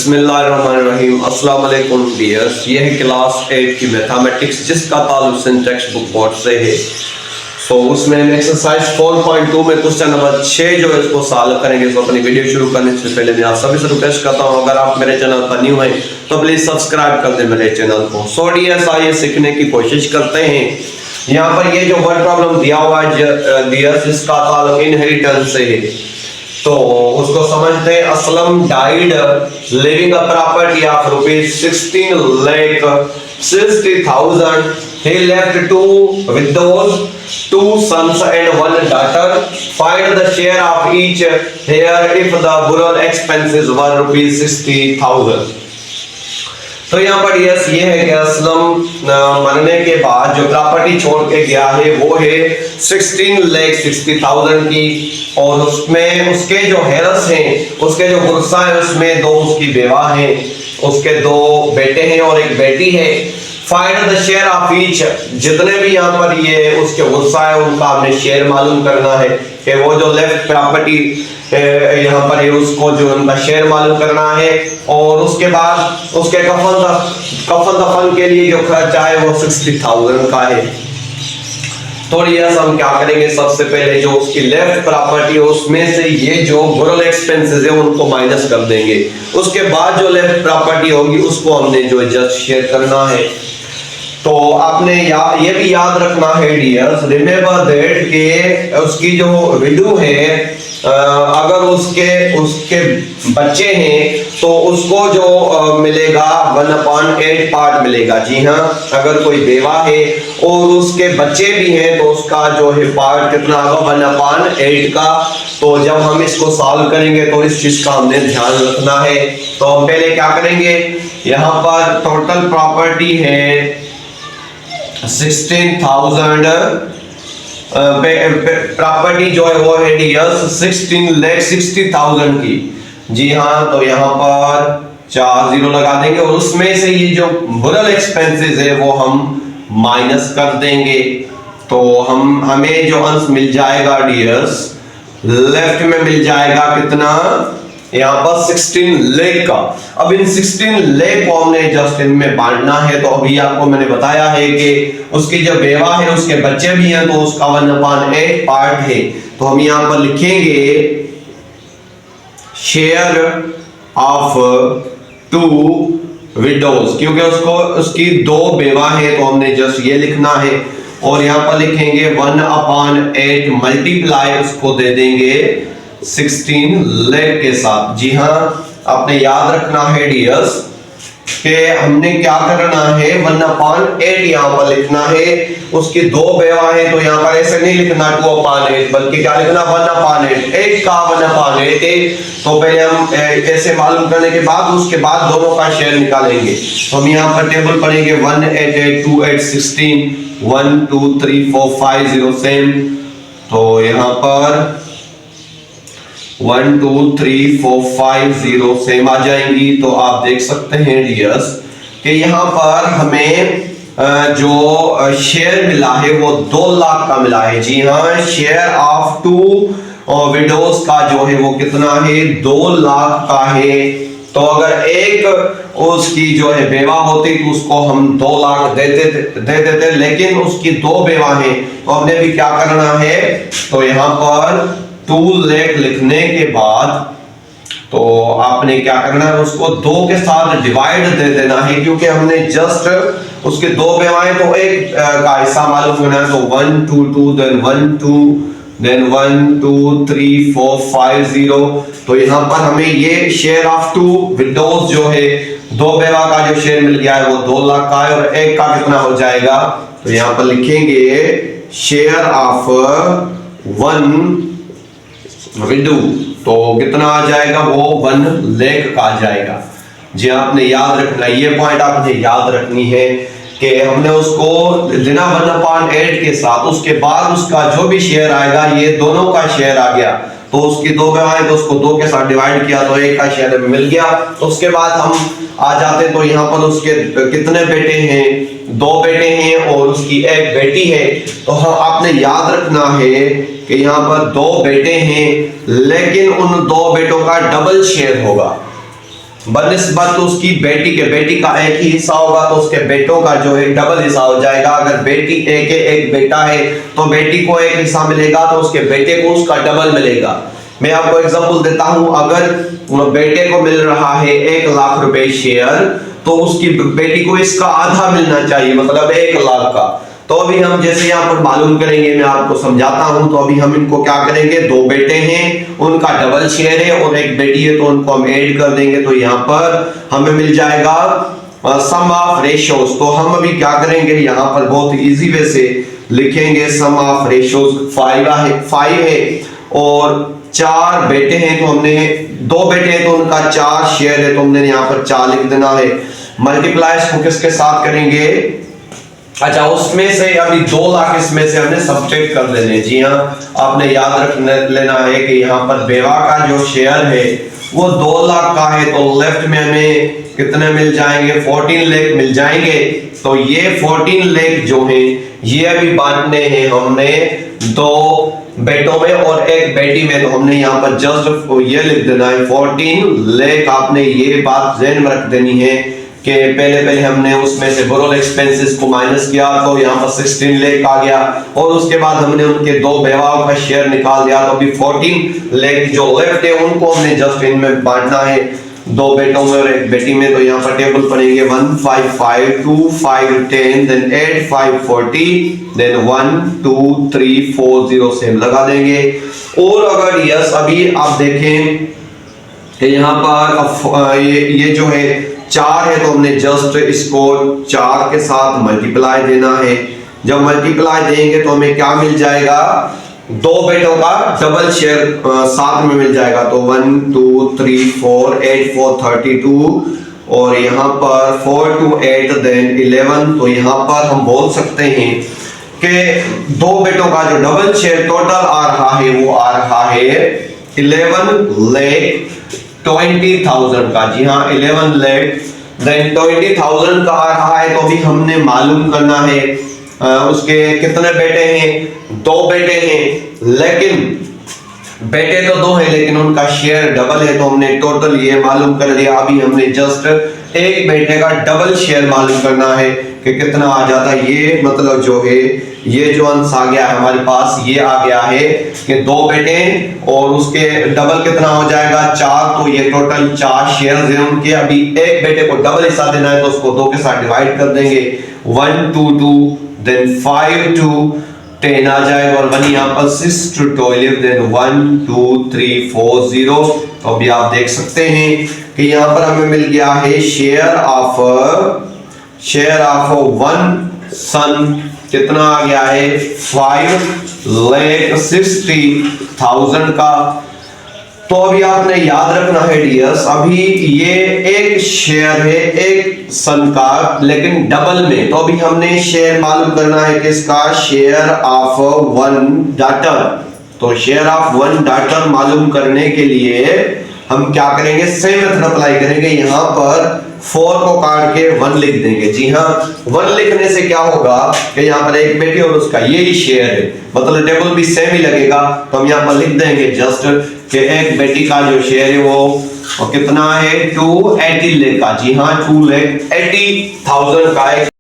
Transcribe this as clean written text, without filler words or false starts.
बिस्मिल्लाहिर्रहमानिर्रहीम। अस्सलाम वालेकुम डियर्स, ये है क्लास 8 की मैथमेटिक्स जिसका ताल्लुक टेक्स्ट बुक बोर्ड से है। सो उसमें हम एक्सरसाइज 4.2 में क्वेश्चन नंबर 6 जो है इसको सॉल्व करेंगे। तो अपनी वीडियो शुरू करने से पहले मैं आप सभी से रिक्वेस्ट करता हूँ, अगर आप मेरे चैनल पर न्यू हैं तो प्लीज सब्सक्राइब कर दें मेरे चैनल को। सो डियर्स, आइए सीखने की कोशिश करते हैं। यहाँ पर ये जो वर्ड प्रॉब्लम दिया हुआ है डियर्स, इसका ताल्लुक इनहेरिटेंस से है, तो उसको समझते हैं। Aslam died living a property of ₹16,60,000. He left two widows, 2 sons and 1 daughter. Find the share of each here if the burial expenses were ₹60,000. तो यहाँ पर यस ये है कि असलम मरने के बाद जो प्रॉपर्टी छोड़ के गया है वो है 16,60,000 की, और उसमें उसके जो हेरस हैं, उसके जो गुरसा है, उसमें 2 उसकी बेवा हैं, उसके 2 बेटे हैं और 1 बेटी है। Find the share of each, जितने भी यहाँ पर ये उसके गुरसा है उनका हमने शेयर मालूम करना है कि वो जो लेफ्ट प्रॉपर्टी यहाँ पर है उसको जो उनका शेयर मालूम करना है, और उसके बाद उसके कफन दफन के लिए जो खर्चा है वो 60,000 का है। तो यस हम क्या करेंगे, सबसे पहले जो उसकी लेफ्ट प्रॉपर्टी है उसमें से ये जो बुरल एक्सपेंसेस है उनको माइनस कर देंगे। उसके बाद जो लेफ्ट प्रॉपर्टी होगी उसको हमने जो जस्ट शेयर करना है। तो आपने ये भी याद रखना है डियर्स, रिमेंबर दैट कि उसकी जो विडो है अगर उसके बच्चे हैं तो उसको जो मिलेगा 1/8 पार्ट मिलेगा। जी हाँ, अगर कोई बेवा है और उसके बच्चे भी हैं तो उसका जो है पार्ट कितना होगा 1/8 का। तो जब हम इसको सॉल्व करेंगे तो इस चीज का हमने ध्यान रखना है। तो हम पहले क्या करेंगे, यहाँ पर टोटल प्रॉपर्टी है 16,000, प्रॉपर्टी जो है वो है डियर्स 16,60,000 की। जी हाँ, तो यहाँ पर 4 0 लगा देंगे और उसमें से ये जो बुरल एक्सपेंसेस है वो हम माइनस कर देंगे। तो हमें जो अंश मिल जाएगा डियर्स, लेफ्ट में मिल जाएगा कितना, यहाँ पर 16 लाख का। अब इन 16 लाख को हमने जस्ट इनमें बांटना है। तो अभी आपको मैंने बताया है कि उसकी जो बेवा है उसके बच्चे भी हैं तो उसका 1/8 पार्ट है। तो हम यहाँ पर लिखेंगे शेयर ऑफ 2 विडोज, क्योंकि उसकी 2 बेवा है तो हमने जस्ट ये लिखना है। और यहाँ पर लिखेंगे 1/8 मल्टीप्लाई उसको दे देंगे 16 लाख के साथ। जी हाँ, आपने याद रखना है डियर्स कि हमने क्या करना है, 1/8 यहाँ पर लिखना है। उसकी 2 बेवा है तो यहाँ पर ऐसे नहीं लिखना 2/8, बल्कि क्या लिखना 1/8, 1 का 1/8। तो पहले हम ऐसे मालूम करने के बाद उसके बाद दोनों का शेयर निकालेंगे। तो हम यहाँ पर टेबल पढ़ेंगे 1 8 8 2 8 16 1 2 3 4 5 0 सेम। तो यहाँ पर 1 2 3 4 5 0 सेम आ जाएंगी। तो आप देख सकते हैं डियर्स कि यहाँ पर हमें जो शेयर मिला है वो 2 लाख का मिला है। जी हाँ, शेयर ऑफ 2 विडोज का जो है वो कितना है, 2 लाख का है। तो अगर एक उसकी जो है बेवा होती तो उसको हम 2 लाख दे देते, लेकिन उसकी 2 बेवा है तो हमने भी क्या करना है, तो यहाँ पर 2 लाख लिखने के बाद तो आपने क्या करना है, उसको 2 के साथ डिवाइड दे देना है, क्योंकि हमने जस्ट उसके 2 बेवाएं तो 1 का हिस्सा मालूम होना है। तो 1 2 2 देन 1 2 देन 1 2 3 4 5 0। तो यहाँ पर हमें ये शेयर ऑफ 2 विडोज जो है 2 बेवा का जो शेयर मिल गया है वो 2 लाख का है, और 1 का कितना हो जाएगा, तो यहाँ पर लिखेंगे शेयर ऑफ 1 विडो, तो कितना आ जाएगा, वो 1 लाख का आ जाएगा। जी आपने याद रखना, ये पॉइंट आपने याद रखनी है कि हमने उसको देना 1/8 के साथ, उसके बाद उसका जो भी शेयर आएगा ये दोनों का शेयर आ गया। तो उसकी 2 बेवाएं तो उसको 2 के साथ डिवाइड किया तो 1 का शेयर मिल गया। तो उसके बाद हम आ जाते तो यहाँ पर उसके कितने बेटे हैं, 2 बेटे हैं और उसकी 1 बेटी है। तो हाँ आपने याद रखना है कि यहाँ पर 2 बेटे हैं, लेकिन उन 2 बेटों का डबल शेयर होगा। बनिस्बत उसकी बेटी के, बेटी का एक ही हिस्सा होगा तो उसके बेटों का जो है डबल हिस्सा हो जाएगा। अगर बेटी एक बेटा है तो बेटी को एक हिस्सा मिलेगा तो उसके बेटे को उसका डबल मिलेगा। मैं आपको एग्जांपल देता हूं, अगर बेटे को मिल रहा है 1 लाख रुपए शेयर तो उसकी बेटी को इसका आधा मिलना चाहिए, मतलब 1 लाख का। तो अभी हम जैसे यहाँ पर मालूम करेंगे, मैं आपको समझाता हूं। तो अभी हम इनको क्या करेंगे, 2 बेटे हैं उनका डबल शेयर है और 1 बेटी है तो उनको हम ऐड कर देंगे। तो यहाँ पर हमें मिल जाएगा सम ऑफ रेशियोज। तो हम अभी क्या करेंगे, यहाँ पर बहुत इजी वे से लिखेंगे सम ऑफ रेशियोज 5 है और 4 बेटे हैं तो हमने 2 बेटे हैं तो उनका 4 शेयर है तो हमने यहाँ पर 4 लिख देना है। मल्टीप्लाई इसको किसके साथ करेंगे, अच्छा उसमें से अभी 2 लाख इसमें से हमने सब्ट्रैक्ट कर लेने। जी हाँ, आपने याद रख लेना है कि यहाँ पर बेवा का जो शेयर है वो 2 लाख का है तो लेफ्ट में हमें कितने मिल जाएंगे, 14 लाख मिल जाएंगे। तो ये 14 लाख जो है ये अभी बांटने हैं हमने 2 बेटों में और 1 बेटी में। तो हमने यहाँ पर जस्ट ये लिख देना है 14 लाख। आपने ये बात ध्यान में रख देनी है कि पहले हमने उसमें से बोरोल एक्सपेंसेस को माइनस किया तो यहाँ पर 16 लाख आ गया और उसके बाद हमने उनके 2 बेवाओं का शेयर निकाल दिया। तो अभी 14 लाख जो लेफ्ट है उनको हमने जस्ट इनमें बांटना है, 2 बेटों में और 1 बेटी में। तो यहाँ पर टेबल पढ़ेंगे 1 5 5 2 5 10 देन 8 5 40 देन 1 2 3 4 0 सेम लगा देंगे। और अगर यस अभी आप देखें कि यहाँ पर ये जो है 4 है तो हमने जस्ट इसको 4 के साथ मल्टीप्लाई देना है। जब मल्टीप्लाई देंगे तो हमें क्या मिल जाएगा, 2 बेटों का डबल शेयर साथ में मिल जाएगा। तो 1 2 3 4 8 4 32 और यहाँ पर 4 2 8 देन 11। तो यहाँ पर हम बोल सकते हैं कि 2 बेटों का जो डबल शेयर टोटल आ रहा है वो आ रहा है 11,20,000 का। जी हाँ, 11 लाख देन 20,000 का आ रहा है। तो अभी हमने मालूम करना है उसके कितने बेटे हैं, 2 बेटे हैं लेकिन बेटे तो 2 हैं लेकिन उनका शेयर डबल है। तो हमने टोटल ये मालूम कर दिया। अभी हमने जस्ट 1 बेटे का डबल शेयर मालूम करना है कि कितना आ जाता है। ये मतलब जो है ये जो अंश आ गया है हमारे पास, ये आ गया है कि 2 बेटे और उसके डबल कितना हो जाएगा 4। तो ये टोटल 4 शेयर्स हैं उनके। अभी 1 बेटे को डबल हिस्सा देना है तो उसको 2 के साथ डिवाइड कर देंगे। 1 2 2 देन 5 2 10 आ जाएगा और 1 यहाँ पर 6 to 12 देन 1 2 3 4 0। तो अभी आप देख सकते हैं कि यहाँ पर हमें मिल गया है शेयर ऑफ 1 सन कितना आ गया है 5,60,000 का। तो अभी आपने याद रखना है डियर्स, अभी ये 1 शेयर है 1 सन का लेकिन डबल में। तो अभी हमने शेयर मालूम करना है कि इसका शेयर ऑफ 1 डॉटर। तो शेयर ऑफ 1 डॉटर मालूम करने के लिए हम क्या करेंगे, सेम मेथड अप्लाई करेंगे। यहाँ पर 4 को काट के 1 लिख देंगे। जी हाँ, 1 लिखने से क्या होगा कि यहाँ पर 1 बेटी और उसका ये ही शेयर है, मतलब टेबल भी सेम ही लगेगा। तो हम यहाँ पर लिख देंगे जस्ट कि 1 बेटी का जो शेयर है वो कितना है 280 लाख का। जी हाँ, 2,80,000 का।